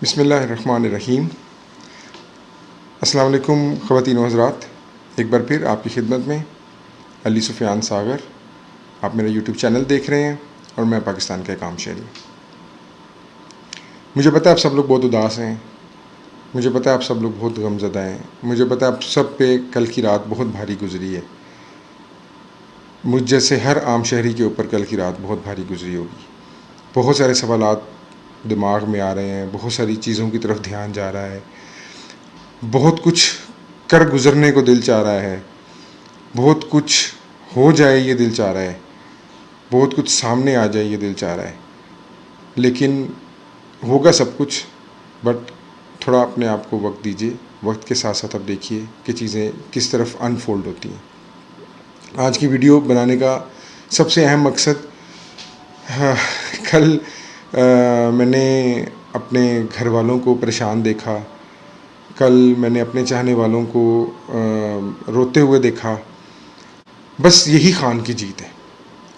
بسم اللہ الرحمن الرحیم۔ السلام علیکم خواتین و حضرات، ایک بار پھر آپ کی خدمت میں علی سفیان ساغر۔ آپ میرا یوٹیوب چینل دیکھ رہے ہیں اور میں پاکستان کا ایک عام شہری۔ مجھے پتہ ہے آپ سب لوگ بہت اداس ہیں، مجھے پتہ ہے آپ سب لوگ بہت غم زدہ ہیں، مجھے پتہ ہے آپ سب پہ کل کی رات بہت بھاری گزری ہے۔ مجھ جیسے ہر عام شہری کے اوپر کل کی رات بہت بھاری گزری ہوگی۔ بہت سارے سوالات دماغ میں آ رہے ہیں، بہت ساری چیزوں کی طرف دھیان جا رہا ہے، بہت کچھ کر گزرنے کو دل چاہ رہا ہے، بہت کچھ ہو جائے یہ دل چاہ رہا ہے، بہت کچھ سامنے آ جائے یہ دل چاہ رہا ہے، لیکن ہوگا سب کچھ، بٹ تھوڑا اپنے آپ کو وقت دیجیے۔ وقت کے ساتھ ساتھ اب دیکھیے کہ چیزیں کس طرف انفولڈ ہوتی ہیں۔ آج کی ویڈیو بنانے کا سب سے اہم مقصد، کل میں نے اپنے گھر والوں کو پریشان دیکھا، کل میں نے اپنے چاہنے والوں کو روتے ہوئے دیکھا۔ بس یہی خان کی جیت ہے۔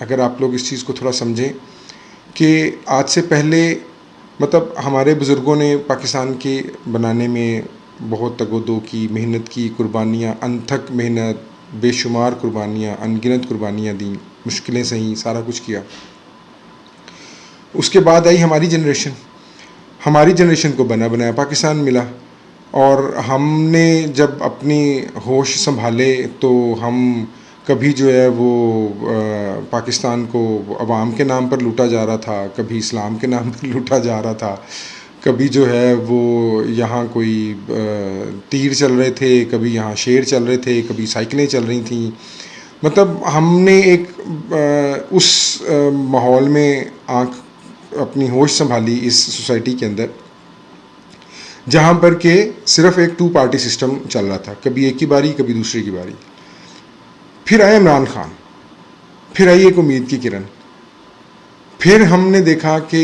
اگر آپ لوگ اس چیز کو تھوڑا سمجھیں کہ آج سے پہلے ہمارے بزرگوں نے پاکستان کے بنانے میں بہت تگ و دو کی، محنت کی، قربانیاں، انتھک محنت، بے شمار قربانیاں، ان گنت قربانیاں دیں، مشکلیں سہیں، سارا کچھ کیا۔ اس کے بعد آئی ہماری جنریشن کو بنا بنایا پاکستان ملا، اور ہم نے جب اپنی ہوش سنبھالے تو ہم کبھی جو ہے وہ پاکستان کو عوام کے نام پر لوٹا جا رہا تھا، کبھی اسلام کے نام پر لوٹا جا رہا تھا، کبھی جو ہے وہ یہاں کوئی تیر چل رہے تھے، کبھی یہاں شیر چل رہے تھے، کبھی سائیکلیں چل رہی تھیں۔ ہم نے ایک اس ماحول میں اپنی ہوش سنبھالی اس سوسائٹی کے اندر، جہاں پر کہ صرف ایک 2 پارٹی سسٹم چل رہا تھا، کبھی ایک کی باری کبھی دوسرے کی باری۔ پھر آئے عمران خان، پھر آئی ایک امید کی کرن، پھر ہم نے دیکھا کہ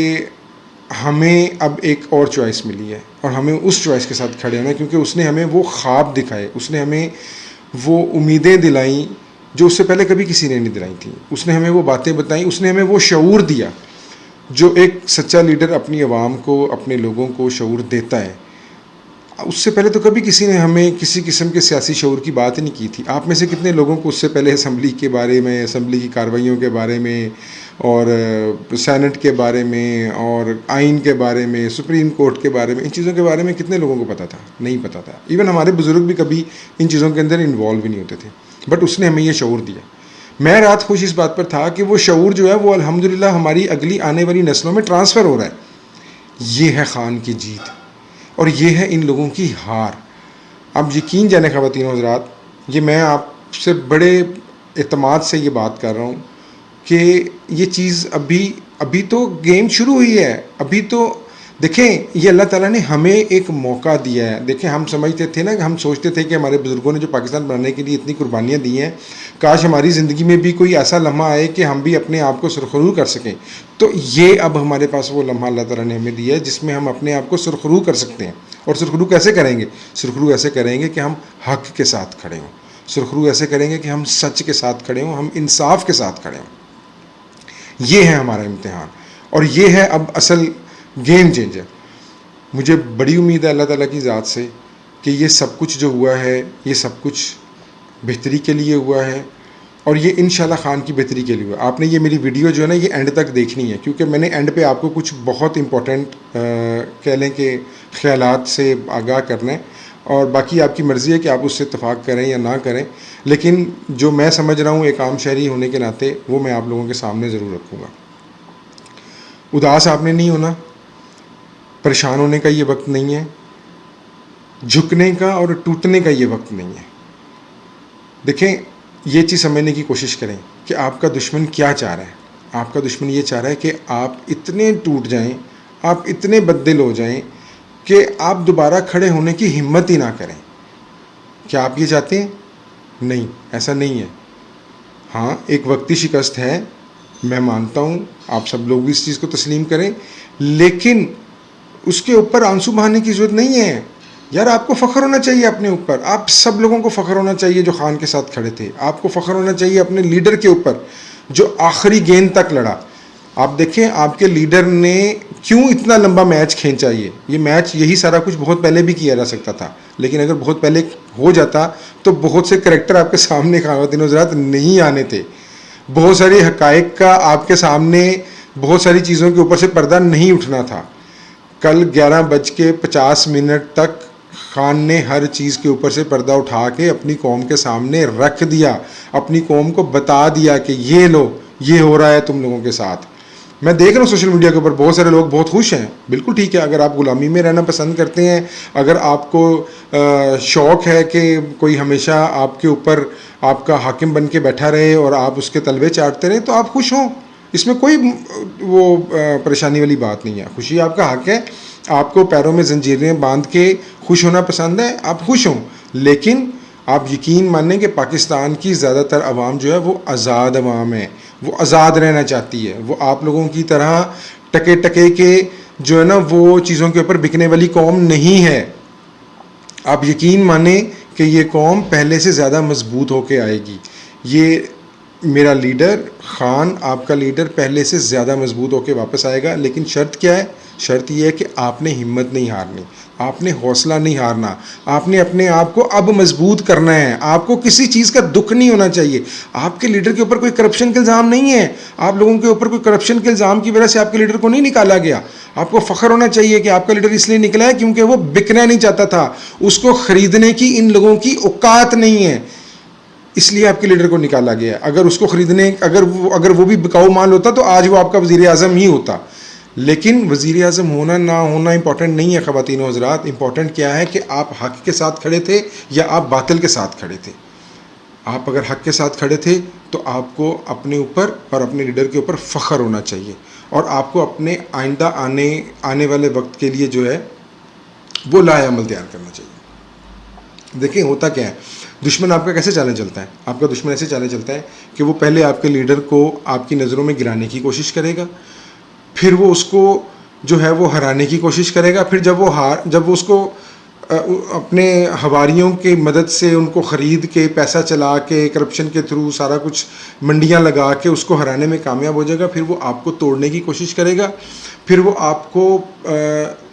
ہمیں اب ایک اور چوائس ملی ہے، اور ہمیں اس چوائس کے ساتھ کھڑے ہونا ہے، کیونکہ اس نے ہمیں وہ خواب دکھائے، اس نے ہمیں وہ امیدیں دلائیں جو اس سے پہلے کبھی کسی نے نہیں دلائی تھیں، اس نے ہمیں وہ باتیں بتائیں، اس نے ہمیں وہ شعور دیا جو ایک سچا لیڈر اپنی عوام کو، اپنے لوگوں کو شعور دیتا ہے۔ اس سے پہلے تو کبھی کسی نے ہمیں کسی قسم کے سیاسی شعور کی بات نہیں کی تھی۔ آپ میں سے کتنے لوگوں کو اس سے پہلے اسمبلی کے بارے میں، اسمبلی کی کارروائیوں کے بارے میں، اور سینٹ کے بارے میں، اور آئین کے بارے میں، سپریم کورٹ کے بارے میں، ان چیزوں کے بارے میں کتنے لوگوں کو پتہ تھا؟ نہیں پتہ تھا۔ ایون ہمارے بزرگ بھی کبھی ان چیزوں کے اندر انوالو بھی نہیں ہوتے تھے، بٹ اس نے ہمیں یہ شعور دیا۔ میں رات خوش اس بات پر تھا کہ وہ شعور جو ہے وہ الحمدللہ ہماری اگلی آنے والی نسلوں میں ٹرانسفر ہو رہا ہے۔ یہ ہے خان کی جیت، اور یہ ہے ان لوگوں کی ہار۔ اب یقین جانے خواتین و حضرات، یہ میں آپ سے بڑے اعتماد سے یہ بات کر رہا ہوں کہ یہ چیز ابھی تو گیم شروع ہوئی ہے۔ ابھی تو دیکھیں، یہ اللہ تعالیٰ نے ہمیں ایک موقع دیا ہے۔ دیکھیں، ہم سمجھتے تھے نا، ہم سوچتے تھے کہ ہمارے بزرگوں نے جو پاکستان بنانے کے لیے اتنی قربانیاں دی ہیں، کاش ہماری زندگی میں بھی کوئی ایسا لمحہ آئے کہ ہم بھی اپنے آپ کو سرخرو کر سکیں۔ تو یہ اب ہمارے پاس وہ لمحہ اللہ تعالیٰ نے ہمیں دیا ہے جس میں ہم اپنے آپ کو سرخرو کر سکتے ہیں۔ اور سرخرو کیسے کریں گے؟ سرخرو ایسے کریں گے کہ ہم حق کے ساتھ کھڑے ہوں، سرخرو ایسے کریں گے کہ ہم سچ کے ساتھ کھڑے ہوں، ہم انصاف کے ساتھ کھڑے ہوں۔ یہ ہے ہمارا امتحان، اور یہ ہے اب اصل گیم چینجر۔ مجھے بڑی امید ہے اللہ تعالیٰ کی ذات سے کہ یہ سب کچھ جو ہوا ہے، یہ سب کچھ بہتری کے لیے ہوا ہے، اور یہ انشاءاللہ خان کی بہتری کے لیے ہوا۔ آپ نے یہ میری ویڈیو جو ہے نا، یہ اینڈ تک دیکھنی ہے، کیونکہ میں نے اینڈ پہ آپ کو کچھ بہت امپورٹنٹ کہہ لیں کہ خیالات سے آگاہ کرنا ہے، اور باقی آپ کی مرضی ہے کہ آپ اس سے اتفاق کریں یا نہ کریں، لیکن جو میں سمجھ رہا ہوں ایک عام شہری ہونے کے ناطے، وہ میں آپ لوگوں کے سامنے ضرور رکھوں گا۔ اداس آپ نے نہیں ہونا، پریشان ہونے کا یہ وقت نہیں ہے، جھکنے کا اور ٹوٹنے کا یہ وقت نہیں ہے۔ دیکھیں، یہ چیز سمجھنے کی کوشش کریں کہ آپ کا دشمن کیا چاہ رہا ہے۔ آپ کا دشمن یہ چاہ رہا ہے کہ آپ اتنے ٹوٹ جائیں، آپ اتنے بددل ہو جائیں کہ آپ دوبارہ کھڑے ہونے کی ہمت ہی نہ کریں۔ کیا آپ یہ چاہتے ہیں؟ نہیں، ایسا نہیں ہے۔ ہاں، ایک وقتی شکست ہے، میں مانتا ہوں، آپ سب لوگ بھی اس چیز کو تسلیم کریں، لیکن اس کے اوپر آنسو بہانے کی ضرورت نہیں ہے۔ یار، آپ کو فخر ہونا چاہیے اپنے اوپر، آپ سب لوگوں کو فخر ہونا چاہیے جو خان کے ساتھ کھڑے تھے۔ آپ کو فخر ہونا چاہیے اپنے لیڈر کے اوپر جو آخری گیند تک لڑا۔ آپ دیکھیں آپ کے لیڈر نے کیوں اتنا لمبا میچ کھینچا. یہ میچ یہی سارا کچھ بہت پہلے بھی کیا جا سکتا تھا, لیکن اگر بہت پہلے ہو جاتا تو بہت سے کریکٹر آپ کے سامنے خواتین حضرات نہیں آنے تھے, بہت ساری حقائق کا آپ کے سامنے بہت ساری چیزوں کے اوپر سے پردہ نہیں اٹھنا تھا. کل 11:50 تک خان نے ہر چیز کے اوپر سے پردہ اٹھا کے اپنی قوم کے سامنے رکھ دیا, اپنی قوم کو بتا دیا کہ یہ لو یہ ہو رہا ہے تم لوگوں کے ساتھ. میں دیکھ رہا ہوں سوشل میڈیا کے اوپر بہت سارے لوگ بہت خوش ہیں, بالکل ٹھیک ہے, اگر آپ غلامی میں رہنا پسند کرتے ہیں, اگر آپ کو شوق ہے کہ کوئی ہمیشہ آپ کے اوپر آپ کا حاکم بن کے بیٹھا رہے اور آپ اس کے تلوے چاٹتے رہیں, تو آپ خوش ہوں, اس میں کوئی وہ پریشانی والی بات نہیں ہے. خوشی آپ کا حق ہے, آپ کو پیروں میں زنجیریں باندھ کے خوش ہونا پسند ہے, آپ خوش ہوں, لیکن آپ یقین مانیں کہ پاکستان کی زیادہ تر عوام جو ہے وہ آزاد عوام ہے, وہ آزاد رہنا چاہتی ہے, وہ آپ لوگوں کی طرح ٹکے ٹکے کے جو ہے نا وہ چیزوں کے اوپر بکنے والی قوم نہیں ہے. آپ یقین مانیں کہ یہ قوم پہلے سے زیادہ مضبوط ہو کے آئے گی. یہ میرا لیڈر خان, آپ کا لیڈر پہلے سے زیادہ مضبوط ہو کے واپس آئے گا, لیکن شرط کیا ہے؟ شرط یہ ہے کہ آپ نے ہمت نہیں ہارنی, آپ نے حوصلہ نہیں ہارنا, آپ نے اپنے آپ کو اب مضبوط کرنا ہے. آپ کو کسی چیز کا دکھ نہیں ہونا چاہیے. آپ کے لیڈر کے اوپر کوئی کرپشن کے الزام نہیں ہے, آپ لوگوں کے اوپر کوئی کرپشن کے الزام کی وجہ سے آپ کے لیڈر کو نہیں نکالا گیا. آپ کو فخر ہونا چاہیے کہ آپ کا لیڈر اس لیے نکلا ہے کیونکہ وہ بکنا نہیں چاہتا تھا, اس کو خریدنے کی ان لوگوں کی اوقات نہیں ہے, اس لیے آپ کے لیڈر کو نکالا گیا. اگر اس کو خریدنے اگر وہ بھی بکاؤ مال ہوتا تو آج وہ آپ کا وزیر اعظم ہی ہوتا. لیکن وزیر اعظم ہونا نہ ہونا امپورٹنٹ نہیں ہے خواتین و حضرات, امپورٹنٹ کیا ہے کہ آپ حق کے ساتھ کھڑے تھے یا آپ باطل کے ساتھ کھڑے تھے. آپ اگر حق کے ساتھ کھڑے تھے تو آپ کو اپنے اوپر اور اپنے لیڈر کے اوپر فخر ہونا چاہیے, اور آپ کو اپنے آئندہ آنے والے وقت کے لیے جو ہے وہ لائحہ عمل تیار کرنا چاہیے. دیکھیں ہوتا کیا ہے, دشمن آپ کا کیسے چالیں چلتا ہے؟ آپ کا دشمن ایسے چالیں چلتا ہے کہ وہ پہلے آپ کے لیڈر کو آپ کی نظروں میں گرانے کی کوشش کرے گا, پھر وہ اس کو جو ہے وہ ہرانے کی کوشش کرے گا, پھر جب وہ اس کو اپنے حواریوں کی مدد سے ان کو خرید کے پیسہ چلا کے کرپشن کے تھرو سارا کچھ منڈیاں لگا کے اس کو ہرانے میں کامیاب ہو جائے گا, پھر وہ آپ کو توڑنے کی کوشش کرے گا, پھر وہ آپ کو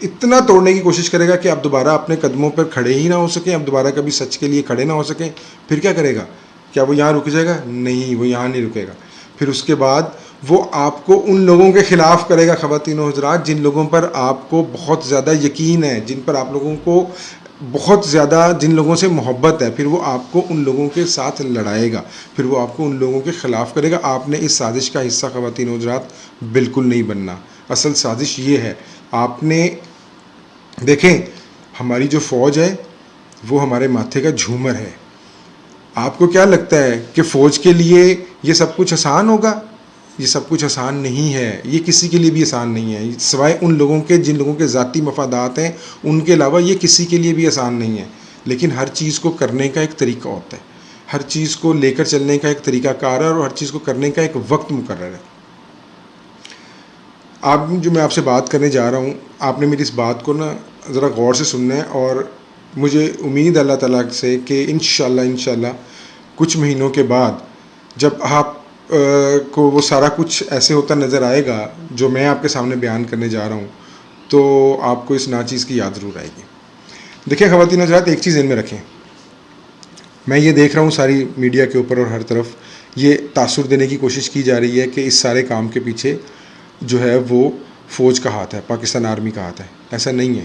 اتنا توڑنے کی کوشش کرے گا کہ آپ دوبارہ اپنے قدموں پر کھڑے ہی نہ ہو سکیں, آپ دوبارہ کبھی سچ کے لیے کھڑے نہ ہو سکیں. پھر کیا کرے گا؟ کیا وہ یہاں رک جائے گا؟ نہیں, وہ یہاں نہیں رکے گا. پھر اس کے بعد وہ آپ کو ان لوگوں کے خلاف کرے گا خواتین و حضرات جن لوگوں پر آپ کو بہت زیادہ یقین ہے, جن پر آپ لوگوں کو بہت زیادہ جن لوگوں سے محبت ہے. پھر وہ آپ کو ان لوگوں کے ساتھ لڑائے گا, پھر وہ آپ کو ان لوگوں کے خلاف کرے گا. آپ نے اس سازش کا حصہ خواتین و حضرات بالکل نہیں بننا. اصل سازش یہ ہے, آپ نے دیکھیں ہماری جو فوج ہے وہ ہمارے ماتھے کا جھومر ہے. آپ کو کیا لگتا ہے کہ فوج کے لیے یہ سب کچھ آسان ہوگا؟ یہ سب کچھ آسان نہیں ہے, یہ کسی کے لیے بھی آسان نہیں ہے, سوائے ان لوگوں کے جن لوگوں کے ذاتی مفادات ہیں, ان کے علاوہ یہ کسی کے لیے بھی آسان نہیں ہے. لیکن ہر چیز کو کرنے کا ایک طریقہ ہوتا ہے, ہر چیز کو لے کر چلنے کا ایک طریقہ کار ہے, اور ہر چیز کو کرنے کا ایک وقت مقرر ہے. میں آپ سے بات کرنے جا رہا ہوں, آپ نے میری اس بات کو نا ذرا غور سے سننا ہے, اور مجھے امید اللہ تعالیٰ سے کہ انشاءاللہ کچھ مہینوں کے بعد جب آپ کو وہ سارا کچھ ایسے ہوتا نظر آئے گا جو میں آپ کے سامنے بیان کرنے جا رہا ہوں, تو آپ کو اس ناچیز کی یاد ضرور آئے گی. دیکھیں خواتین حضرات, ایک چیز ذہن میں رکھیں, میں یہ دیکھ رہا ہوں ساری میڈیا کے اوپر اور ہر طرف یہ تاثر دینے کی کوشش کی جا رہی ہے کہ اس سارے کام کے پیچھے جو ہے وہ فوج کا ہاتھ ہے, پاکستان آرمی کا ہاتھ ہے. ایسا نہیں ہے,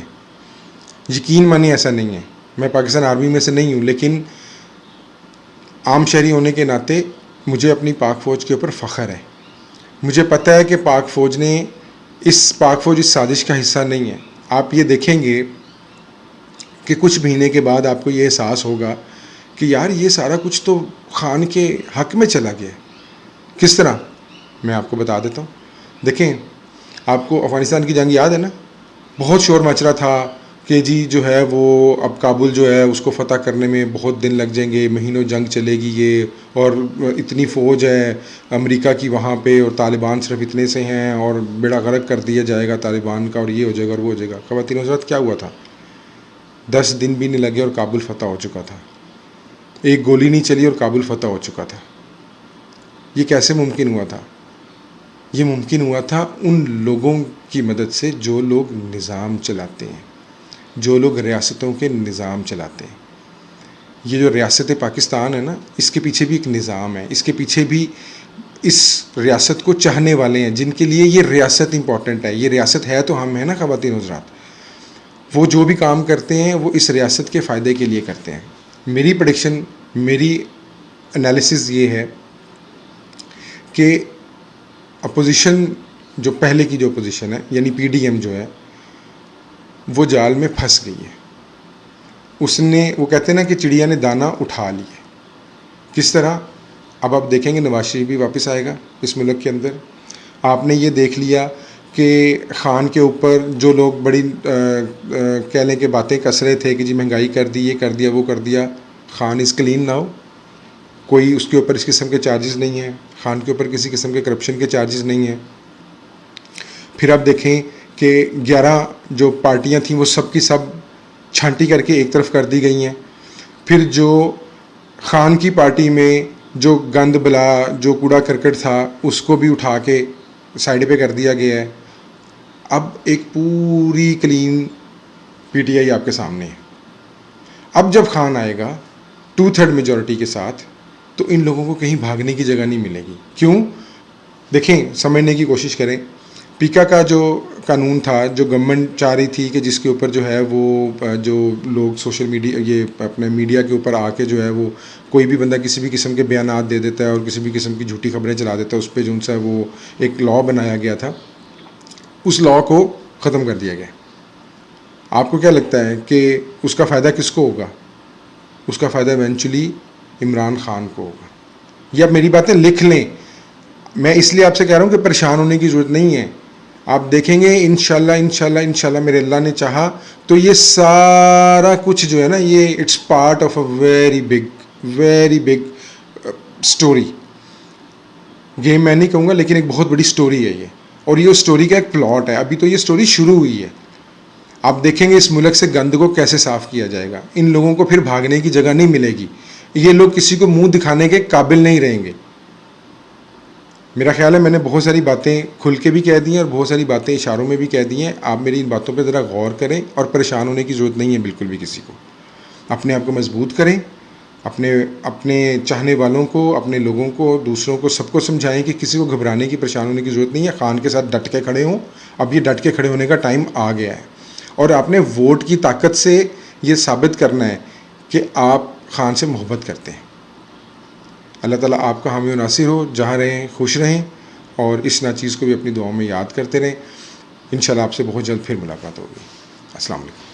یقین مانیں ایسا نہیں ہے. میں پاکستان آرمی میں سے نہیں ہوں, لیکن عام شہری ہونے کے ناطے مجھے اپنی پاک فوج کے اوپر فخر ہے. مجھے پتہ ہے کہ پاک فوج اس سازش کا حصہ نہیں ہے. آپ یہ دیکھیں گے کہ کچھ مہینے کے بعد آپ کو یہ احساس ہوگا کہ یار یہ سارا کچھ تو خان کے حق میں چلا گیا. کس طرح؟ میں آپ کو بتا دیتا ہوں. دیکھیں, آپ کو افغانستان کی جنگ یاد ہے نا, بہت شور مچ رہا تھا کہ جی جو ہے وہ اب کابل جو ہے اس کو فتح کرنے میں بہت دن لگ جائیں گے, مہینوں جنگ چلے گی یہ, اور اتنی فوج ہے امریکہ کی وہاں پہ, اور طالبان صرف اتنے سے ہیں, اور بیڑا غرق کر دیا جائے گا طالبان کا, اور یہ ہو جائے گا اور وہ ہو جائے گا. خواتین حضرات کیا ہوا تھا؟ 10 دن بھی نہیں لگے اور کابل فتح ہو چکا تھا. ایک گولی نہیں چلی اور کابل فتح ہو چکا تھا. یہ کیسے ممکن ہوا تھا؟ یہ ممکن ہوا تھا ان لوگوں کی مدد سے جو لوگ نظام چلاتے ہیں، جو لوگ ریاستوں کے نظام چلاتے ہیں. یہ جو ریاست پاکستان ہے نا، اس کے پیچھے بھی ایک نظام ہے، اس کے پیچھے بھی اس ریاست کو چاہنے والے ہیں جن کے لیے یہ ریاست امپورٹنٹ ہے. یہ ریاست ہے تو ہم ہیں نا خواتین حضرات. وہ جو بھی کام کرتے ہیں وہ اس ریاست کے فائدے کے لیے کرتے ہیں. میری پریڈکشن، میری انالیسز یہ ہے کہ اپوزیشن جو پہلے کی جو اپوزیشن ہے یعنی پی ڈی ایم جو ہے وہ جال میں پھنس گئی ہے. اس نے، وہ کہتے ہیں نا کہ چڑیا نے دانہ اٹھا لیے. کس طرح؟ اب آپ دیکھیں گے نواز شریف بھی واپس آئے گا اس ملک کے اندر. آپ نے یہ دیکھ لیا کہ خان کے اوپر جو لوگ بڑی کہہ لیں کہ باتیں کس رہے تھے کہ جی مہنگائی کر دی، یہ کر دیا، وہ کر دیا، خان از کلین ناؤ. کوئی اس کے اوپر اس قسم کے چارجز نہیں ہیں. خان کے اوپر کسی قسم کے کرپشن کے چارجز نہیں ہیں. پھر آپ دیکھیں کہ 11 جو پارٹیاں تھیں وہ سب کی سب چھانٹی کر کے ایک طرف کر دی گئی ہیں. پھر جو خان کی پارٹی میں جو گند بلا، جو کوڑا کرکٹ تھا، اس کو بھی اٹھا کے سائڈ پہ کر دیا گیا ہے. اب ایک پوری کلین پی ٹی آئی آپ کے سامنے ہے. اب جب خان آئے گا 2/3 میجورٹی کے ساتھ تو ان لوگوں کو کہیں بھاگنے کی جگہ نہیں ملے گی. کیوں؟ دیکھیں، سمجھنے کی کوشش کریں. پیکا کا جو قانون تھا، جو گورنمنٹ چاہ رہی تھی کہ جس کے اوپر جو ہے وہ جو لوگ سوشل میڈیا، یہ اپنے میڈیا کے اوپر آ کے جو ہے وہ کوئی بھی بندہ کسی بھی قسم کے بیانات دے دیتا ہے اور کسی بھی قسم کی جھوٹی خبریں چلا دیتا ہے، اس پہ جو ان سے وہ ایک لا بنایا گیا تھا، اس لا کو ختم کر دیا گیا. آپ کو کیا لگتا ہے کہ اس کا فائدہ کس کو ہوگا؟ اس کا فائدہ ایونچولی عمران خان کو ہوگا. یہ آپ میری باتیں لکھ لیں. میں اس لیے آپ سے کہہ رہا ہوں کہ پریشان ہونے کی ضرورت نہیں ہے. آپ دیکھیں گے انشاءاللہ میرے اللہ نے چاہا تو یہ سارا کچھ جو ہے نا، یہ it's part of a very big story. Game میں نہیں کہوں گا، لیکن ایک بہت بڑی اسٹوری ہے یہ. اور یہ اسٹوری کا ایک پلاٹ ہے. ابھی تو یہ اسٹوری شروع ہوئی ہے. آپ دیکھیں گے اس ملک سے گند کو کیسے صاف کیا جائے گا. ان لوگوں کو پھر بھاگنے کی جگہ نہیں ملے گی. یہ لوگ کسی کو منہ دکھانے کے قابل نہیں رہیں گے. میرا خیال ہے میں نے بہت ساری باتیں کھل کے بھی کہہ دی ہیں اور بہت ساری باتیں اشاروں میں بھی کہہ دی ہیں. آپ میری ان باتوں پہ ذرا غور کریں اور پریشان ہونے کی ضرورت نہیں ہے بالکل بھی کسی کو. اپنے آپ کو مضبوط کریں. اپنے چاہنے والوں کو، اپنے لوگوں کو، دوسروں کو، سب کو سمجھائیں کہ کسی کو گھبرانے کی، پریشان ہونے کی ضرورت نہیں ہے. خان کے ساتھ ڈٹ کے کھڑے ہوں. اب یہ ڈٹ کے کھڑے ہونے کا ٹائم آ گیا ہے اور آپ نے ووٹ کی طاقت سے یہ ثابت کرنا ہے کہ آپ خان سے محبت کرتے ہیں. اللہ تعالیٰ آپ کا حامی و ناصر ہو. جہاں رہیں خوش رہیں اور اس ناچیز کو بھی اپنی دعاؤں میں یاد کرتے رہیں. انشاءاللہ آپ سے بہت جلد پھر ملاقات ہوگی. السلام علیکم.